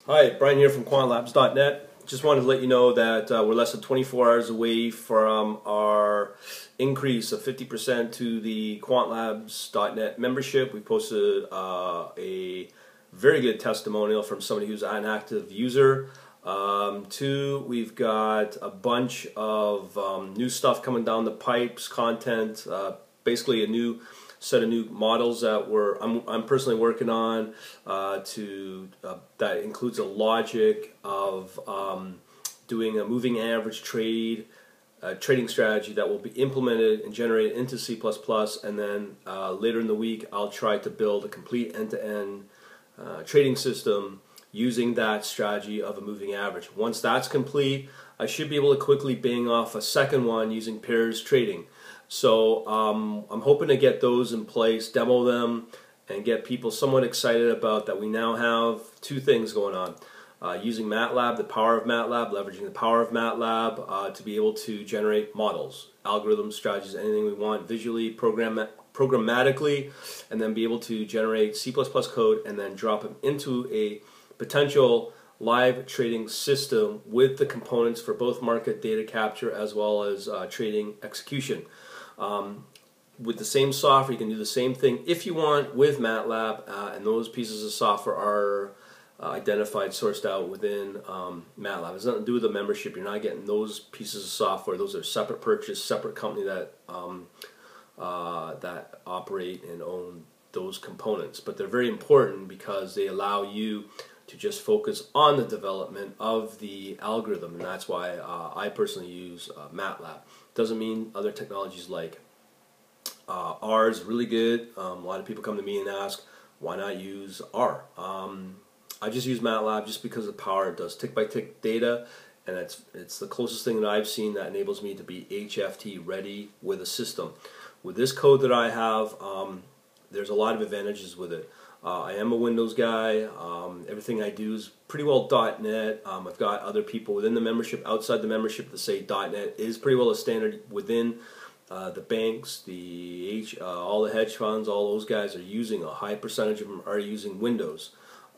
Hi, Brian here from quantlabs.net. Just wanted to let you know that we're less than 24 hours away from our increase of 50% to the quantlabs.net membership. We posted a very good testimonial from somebody who's an active user. Two, we've got a bunch of new stuff coming down the pipes, content, basically a new set of new models that I'm personally working on that includes a logic of doing a moving average trading strategy that will be implemented and generated into C++, and then later in the week I'll try to build a complete end-to-end trading system using that strategy of a moving average. Once that's complete, I should be able to quickly bang off a second one using pairs trading. So I'm hoping to get those in place, demo them, and get people somewhat excited about that we now have two things going on. Using Matlab, the power of Matlab, leveraging the power of Matlab to be able to generate models, algorithms, strategies, anything we want visually, programmatically, and then be able to generate C++ code and then drop them into a potential live trading system with the components for both market data capture as well as trading execution. With the same software, you can do the same thing if you want with Matlab, and those pieces of software are identified, sourced out within Matlab. It has nothing to do with the membership. You're not getting those pieces of software. Those are separate purchase, separate company that that operate and own those components. But they're very important because they allow you to just focus on the development of the algorithm, and that's why I personally use Matlab. Doesn't mean other technologies like R is really good. A lot of people come to me and ask, why not use R? I just use Matlab just because of the power it does. Tick-by-tick data, and it's the closest thing that I've seen that enables me to be HFT ready with a system. With this code that I have, there's a lot of advantages with it. I am a Windows guy. Everything I do is pretty well .NET. I've got other people within the membership, outside the membership, that say .NET is pretty well a standard within the banks, all the hedge funds. All those guys are using, a high percentage of them are using Windows.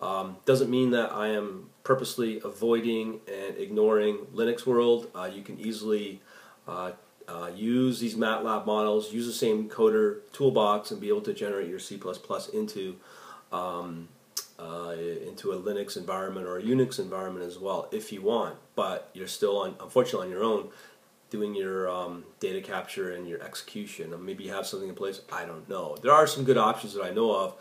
Doesn't mean that I am purposely avoiding and ignoring Linux world. You can easily use these Matlab models, use the same coder toolbox, and be able to generate your C++ into a Linux environment or a Unix environment as well, if you want. But you're still, unfortunately, on your own, doing your data capture and your execution. And maybe you have something in place. I don't know. There are some good options that I know of,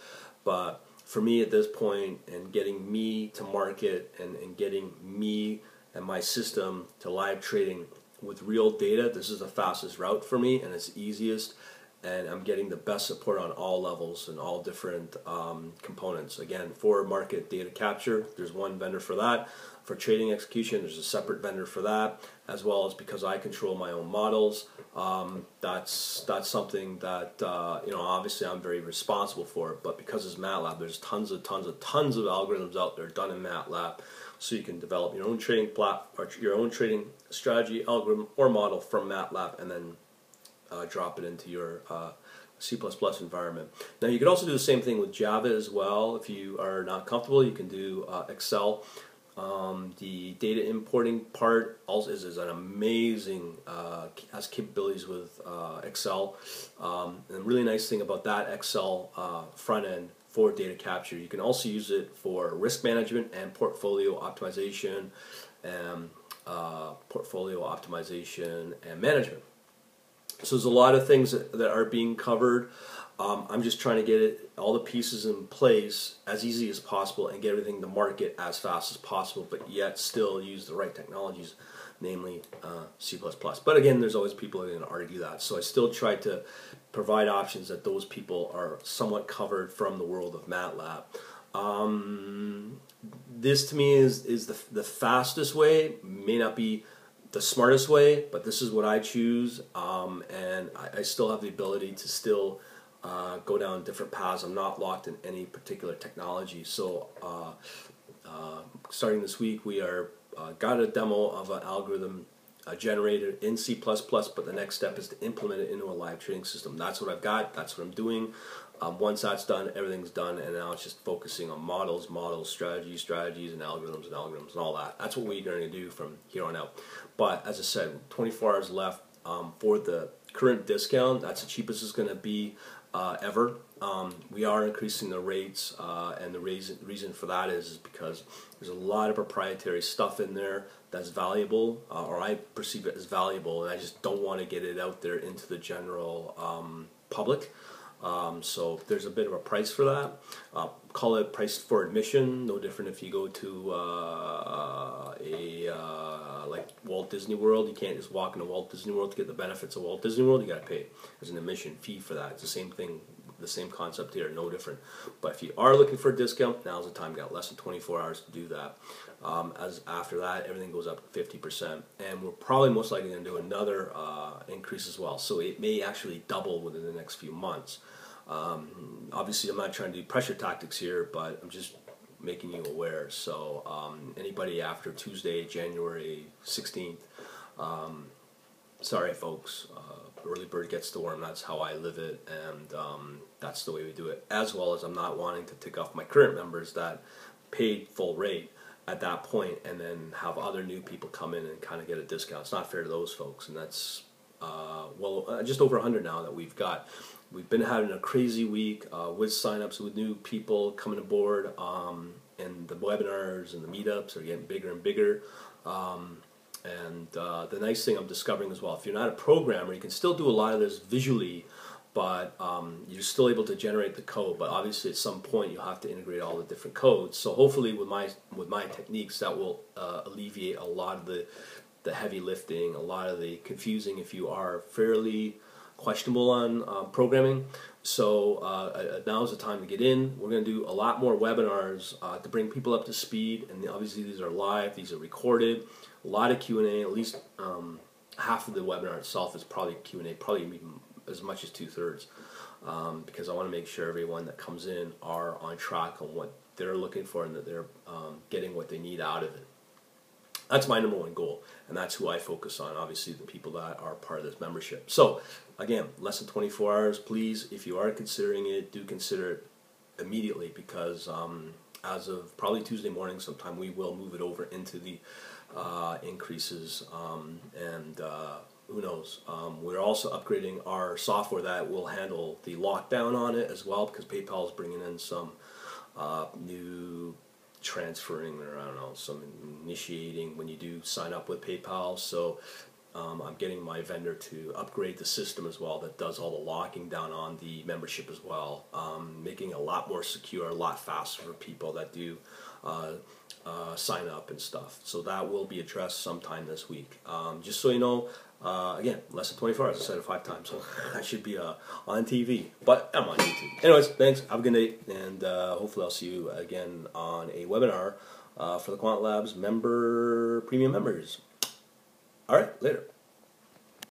but for me at this point, and getting me to market and getting me and my system to live trading with real data, this is the fastest route for me, and it's easiest, and I'm getting the best support on all levels and all different components. Again, for market data capture, there's one vendor for that. For trading execution, there's a separate vendor for that, as well as because I control my own models. That's something that obviously I'm very responsible for. But because it's Matlab, there's tons of algorithms out there done in Matlab, so you can develop your own trading your own trading strategy, algorithm, or model from Matlab, and then drop it into your C++ environment. Now you can also do the same thing with Java as well. If you are not comfortable, you can do Excel. The data importing part also is an amazing, has capabilities with Excel. And the really nice thing about that Excel front end for data capture, you can also use it for risk management and portfolio optimization and management. So there's a lot of things that are being covered. I'm just trying to get all the pieces in place as easy as possible and get everything to market as fast as possible, but yet still use the right technologies, namely C++. But again, there's always people who are going to argue that. So I still try to provide options that those people are somewhat covered from the world of Matlab. This to me is the fastest way. May not be the smartest way, but this is what I choose, and I still have the ability to still go down different paths. I'm not locked in any particular technology. So starting this week, we are got a demo of an algorithm generated in C++, but the next step is to implement it into a live trading system. That's what I've got. That's what I'm doing. Once that's done, everything's done, and now it's just focusing on models, strategies, and algorithms, and all that. That's what we're going to do from here on out. But as I said, 24 hours left for the current discount. That's the cheapest it's going to be ever. We are increasing the rates, and the reason for that is because there's a lot of proprietary stuff in there that's valuable, or I perceive it as valuable, and I just don't want to get it out there into the general public. So there's a bit of a price for that. Call it price for admission. No different if you go to like Walt Disney World. You can't just walk into Walt Disney World to get the benefits of Walt Disney World. You got to pay. There's an admission fee for that. It's the same thing, the same concept here, no different. But if you are looking for a discount, now's the time. You got less than 24 hours to do that. As after that, everything goes up 50%, and we're probably most likely going to do another increase as well. So it may actually double within the next few months. Obviously, I'm not trying to do pressure tactics here, but I'm just making you aware. So anybody after Tuesday, January 16th, sorry folks, early bird gets the worm. That's how I live it, and that's the way we do it. As well as I'm not wanting to tick off my current members that paid full rate at that point and then have other new people come in and kind of get a discount. It's not fair to those folks, and that's just over 100 now that we've got. We've been having a crazy week with signups, with new people coming aboard, and the webinars and the meetups are getting bigger and bigger. And the nice thing I'm discovering as well, if you're not a programmer, you can still do a lot of this visually, but you're still able to generate the code. But obviously, at some point, you'll have to integrate all the different codes. So hopefully, with my techniques, that will alleviate a lot of the heavy lifting, a lot of the confusing if you are fairly questionable on programming. So now's the time to get in. We're going to do a lot more webinars to bring people up to speed, and obviously these are live, these are recorded. A lot of Q&A, at least half of the webinar itself is probably Q&A, probably even as much as 2/3, because I want to make sure everyone that comes in are on track on what they're looking for and that they're getting what they need out of it. That's my number one goal, and that's who I focus on, obviously the people that are part of this membership. So, again, less than 24 hours, please, if you are considering it, do consider it immediately, because as of probably Tuesday morning sometime, we will move it over into the increases, and who knows. We're also upgrading our software that will handle the lockdown on it as well, because PayPal is bringing in some new transferring, or I don't know, some initiating when you do sign up with PayPal. So I'm getting my vendor to upgrade the system as well that does all the locking down on the membership as well, making it a lot more secure, a lot faster for people that do sign up and stuff. So that will be addressed sometime this week. Just so you know, again, less than 24 hours. I said it 5 times, so I should be on TV, but I'm on YouTube. Anyways, thanks. Have a good night, and hopefully I'll see you again on a webinar for the Quant Labs premium members. All right, later.